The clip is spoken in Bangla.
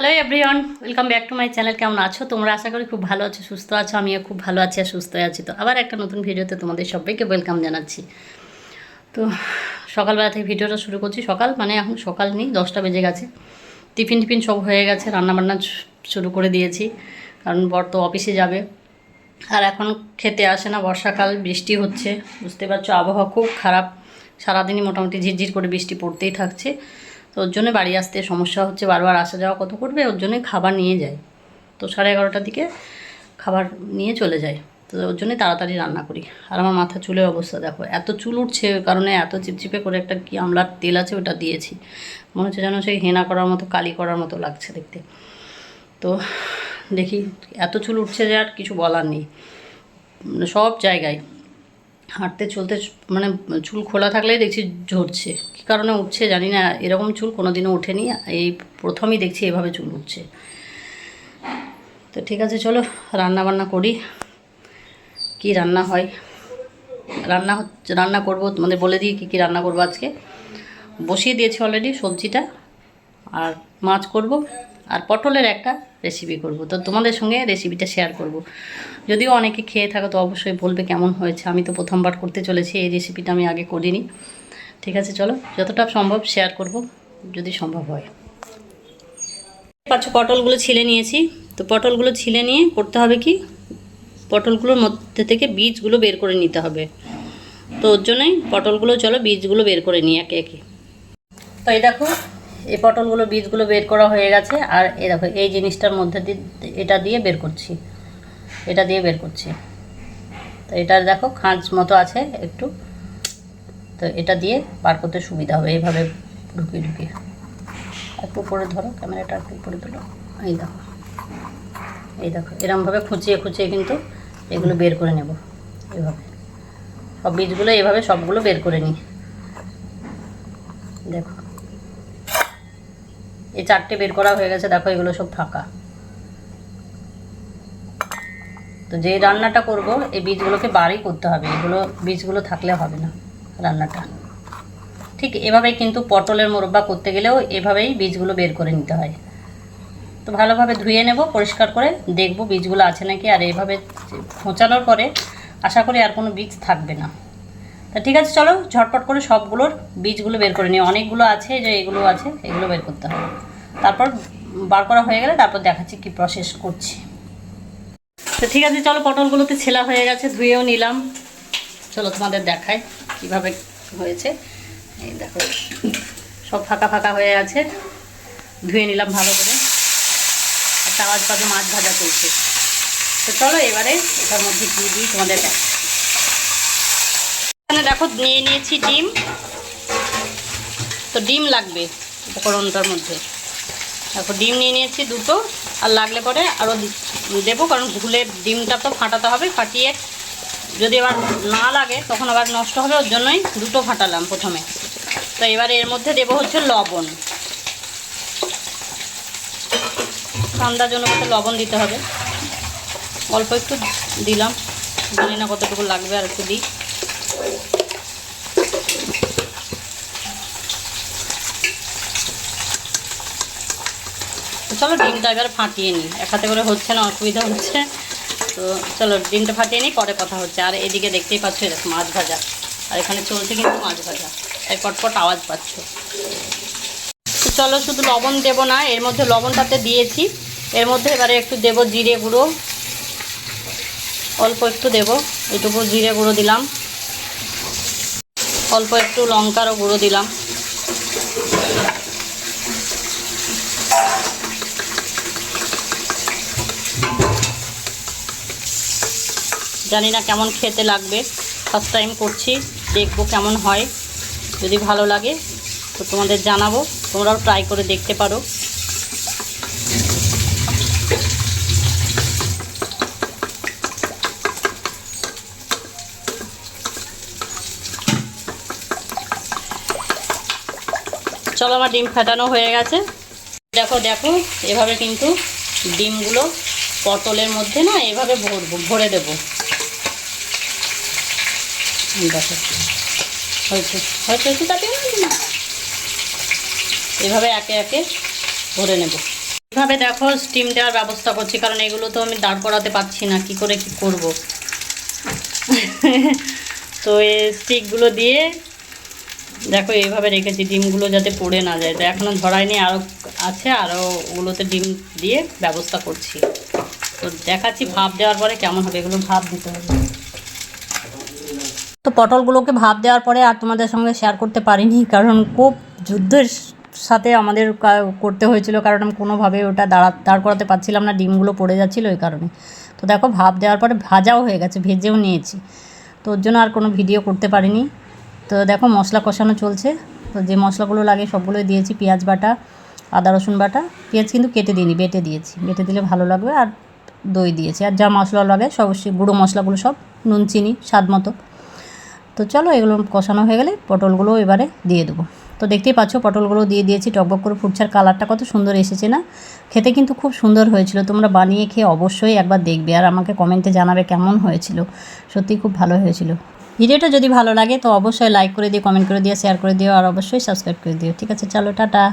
Hello everyone, welcome back to my channel. কেমন আছো তোমরা? আশা করি খুব ভালো আছো, সুস্থ আছো। আমিও খুব ভালো আছি আর সুস্থ আছি। তো আবার একটা নতুন ভিডিওতে তোমাদের সবাইকে ওয়েলকাম জানাচ্ছি। তো সকালবেলা থেকে ভিডিওটা শুরু করছি। সকাল মানে এখন সকাল নেই, 10টা বেজে গেছে। টিফিন সব হয়ে গেছে, রান্নাবান্না শুরু করে দিয়েছি, কারণ বর তো অফিসে যাবে। আর এখন খেতে আসে না, বর্ষাকাল, বৃষ্টি হচ্ছে, বুঝতে পারছো আবহাওয়া খুব খারাপ। সারাদিনই মোটামুটি ঝিরঝির করে বৃষ্টি পড়তেই থাকছে। তো ওর জন্য বাড়ি আসতে সমস্যা হচ্ছে, বারবার আসা যাওয়া কত করবে, ওর জন্যই খাবার নিয়ে যায়। তো 11:30টার দিকে খাবার নিয়ে চলে যায়। তো ওর জন্যই তাড়াতাড়ি রান্না করি। আর আমার মাথা চুলের অবস্থা দেখো, এত চুল উঠছে, ওই কারণে এত চিপচিপে করে একটা কি আমলার তেল আছে ওটা দিয়েছি। মনে হচ্ছে যেন সেই হেনা করার মতো, কালি করার মতো লাগছে দেখতে। তো দেখি, এত চুল উঠছে যে আর কিছু বলার নেই, সব জায়গায় হাঁটতে চলতে মানে চুল খোলা থাকলেই দেখছি ঝরছে। কী কারণে উঠছে জানি না, এরকম চুল কোনোদিনও ওঠেনি, এই প্রথমই দেখছি এভাবে চুল উঠছে। তো ঠিক আছে, চলো রান্না বান্না করি। কি রান্না হয়, রান্না করব তোমাদের বলে দিই কী কী রান্না করব আজকে। বসিয়ে দিয়েছি অলরেডি সবজিটা, আর মাছ করব, আর পটলের একটা রেসিপি করব। তো তোমাদের সঙ্গে রেসিপিটা শেয়ার করব। যদিও অনেকে খেয়ে থাকো তো অবশ্যই বলবে কেমন হয়েছে। আমি তো প্রথমবার করতে চলেছি, এই রেসিপিটা আমি আগে করিনি। ঠিক আছে, চলো যতটা সম্ভব শেয়ার করব, যদি সম্ভব হয়। পাচ্ছ পটলগুলো ছিলে নিয়েছি। তো পটলগুলো ছিলে নিয়ে করতে হবে কি, পটলগুলোর মধ্যে থেকে বীজগুলো বের করে নিতে হবে। তো ওর জন্যই পটলগুলো, চলো বীজগুলো বের করে নিই একে একে। তো এই দেখো, এই পটলগুলো বীজগুলো বের করা হয়ে গেছে। আর এই দেখো, এই জিনিসটার মধ্যে দিয়ে এটা দিয়ে বের করছি, এটা দিয়ে বের করছি। তো এটা দেখো খাঁজ মতো আছে একটু, তো এটা দিয়ে বার করতে সুবিধা হবে। এইভাবে ঢুকিয়ে ঢুকিয়ে একটু উপরে ধরো, ক্যামেরাটা একটু উপরে তোলো। এই দেখো, এই দেখো এরমভাবে খুঁচিয়ে খুঁচিয়ে কিন্তু এগুলো বের করে নেব। এভাবে সব বীজগুলো এভাবে সবগুলো বের করে নিই। দেখো এই 4টে বের করা হয়ে গেছে। দেখো এগুলো সব ফাঁকা। তো যে রান্নাটা করব এই বীজগুলোকে বারই করতে হবে, এগুলো বীজগুলো থাকলে হবে না রান্নাটা। ঠিক এভাবেই কিন্তু পটলের মোরব্বা করতে গেলেও এভাবেই বীজগুলো বের করে নিতে হয়। তো ভালোভাবে ধুয়ে নেব, পরিষ্কার করে দেখব বীজগুলো আছে নাকি। আর এইভাবে খোঁচানোর পরে আশা করি আর কোনো বীজ থাকবে না। তা ঠিক আছে, চলো ঝটপট করে সবগুলোর বীজগুলো বের করে নিই। অনেকগুলো আছে, যে এগুলো আছে এগুলো বের করতে হবে। তারপর বার করা হয়ে গেলে তারপর দেখাচ্ছি কি প্রসেস করছি। তো ঠিক আছে, চলো পটলগুলোতে ছেলা হয়ে গেছে, ধুয়েও নিলাম। চলো তোমাদের দেখাই কিভাবে হয়েছে। এই দেখো সব ফাঁকা ফাঁকা হয়ে আছে, ধুয়ে নিলাম ভালো করে। একটা আওয়াজ পাবে, মাছ ভাজা চলছে। তো চলো এবারে এটার মধ্যে দিয়ে দিই তোমাদের দেখ। এখানে দেখো নিয়ে নিয়েছি ডিম। তো ডিম লাগবে উপকরণটার মধ্যে। দেখো ডিম নিয়ে নিয়েছি দুটো, আর লাগলে পরে আরও দেবো, কারণ ভুলে ডিমটা তো ফাটাতে হবে। ফাটিয়ে যদি আবার না লাগে তখন আবার নষ্ট হবে, ওর জন্যই দুটো ফাটালাম প্রথমে। তো এবার এর মধ্যে দেবো হচ্ছে লবণ। ঠান্ডার জন্য কত লবণ দিতে হবে, অল্প একটু দিলাম, জানি না কতটুকু লাগবে, আর একটু দিই। চলো ডিমটা এবার ফাটিয়ে নিই, এক হাতে করে হচ্ছে না, অসুবিধা হচ্ছে। তো চলো ডিমটা ফাটিয়ে নিই, পরে কথা হচ্ছে। আর এদিকে দেখতেই পাচ্ছ এরকম মাছ ভাজা, আর এখানে চলছে কিন্তু মাছ ভাজা, এই পটপট আওয়াজ পাচ্ছ। তো চলো শুধু লবণ দেবো না, এর মধ্যে লবণটাতে দিয়েছি। এর মধ্যে এবারে একটু দেবো জিরে গুঁড়ো, অল্প একটু দেবো, এটুকু জিরে গুঁড়ো দিলাম। অল্প একটু লঙ্কারও গুঁড়ো দিলাম। জানি না কেমন খেতে লাগবে, ফার্স্ট টাইম করছি, দেখবো কেমন হয়। যদি ভালো লাগে তো তোমাদের জানাবো, তোমরাও ট্রাই করে দেখতে পারো। চলো আমার ডিম ফাটানো হয়ে গেছে। দেখো দেখো এভাবে কিন্তু ডিমগুলো পটলের মধ্যে না এভাবে ভরে দেবো। দেখো হয়েছে হয়েছে হয়েছে, তাতে এভাবে একে একে ভরে নেব। এভাবে দেখো স্টিম দেওয়ার ব্যবস্থা করছি, কারণ এগুলো তো আমি দাঁড় করাতে পারছি না, কি করে কি করব। তো এই স্টিকগুলো দিয়ে দেখো এইভাবে রেখেছি ডিমগুলো যাতে পড়ে না যায়। তো এখনও ধরায়নি, আরও আছে, আরও ওগুলোতে ডিম দিয়ে ব্যবস্থা করছি। তো দেখাচ্ছি ভাপ দেওয়ার পরে কেমন হবে। এগুলো ভাপ দিতে হবে। তো পটলগুলোকে ভাপ দেওয়ার পরে আর তোমাদের সঙ্গে শেয়ার করতে পারিনি, কারণ খুব যুদ্ধের সাথে আমাদের করতে হয়েছিল, কারণ আমি কোনোভাবে ওটা দাঁড় করাতে পারছিলাম না, ডিমগুলো পড়ে যাচ্ছিলো ওই কারণে। তো দেখো ভাপ দেওয়ার পরে ভাজাও হয়ে গেছে, ভেজেও নিয়েছি। তো ওর জন্য আর কোনো ভিডিও করতে পারিনি। তো দেখো মশলা কষানো চলছে। তো যে মশলাগুলো লাগে সবগুলোই দিয়েছি, পেঁয়াজ বাটা, আদা রসুন বাটা। পেঁয়াজ কিন্তু কেটে দিইনি, বেটে দিয়েছি, বেটে দিলে ভালো লাগবে। আর দই দিয়েছি, আর যা মশলা লাগে সব গুঁড়ো মশলাগুলো সব, নুন চিনি স্বাদ মতো। তো চলো এগুলো কষানো হয়ে গেলে পটলগুলো এবারে দিয়ে দেবো। তো দেখতেই পাচ্ছ পটলগুলো দিয়ে দিয়েছি, টকবক করে ফুটছার কালারটা কত সুন্দর এসেছে না? খেতে কিন্তু খুব সুন্দর হয়েছিল। তোমরা বানিয়ে খেয়ে অবশ্যই একবার দেখবে, আর আমাকে কমেন্টে জানাবে কেমন হয়েছিল। সত্যিই খুব ভালো হয়েছিল। ভিডিওটা যদি ভালো লাগে তো অবশ্যই লাইক করে দিও, কমেন্ট করে দিও, শেয়ার করে দিও, আর অবশ্যই সাবস্ক্রাইব করে দিও। ঠিক আছে, চলো টাটা।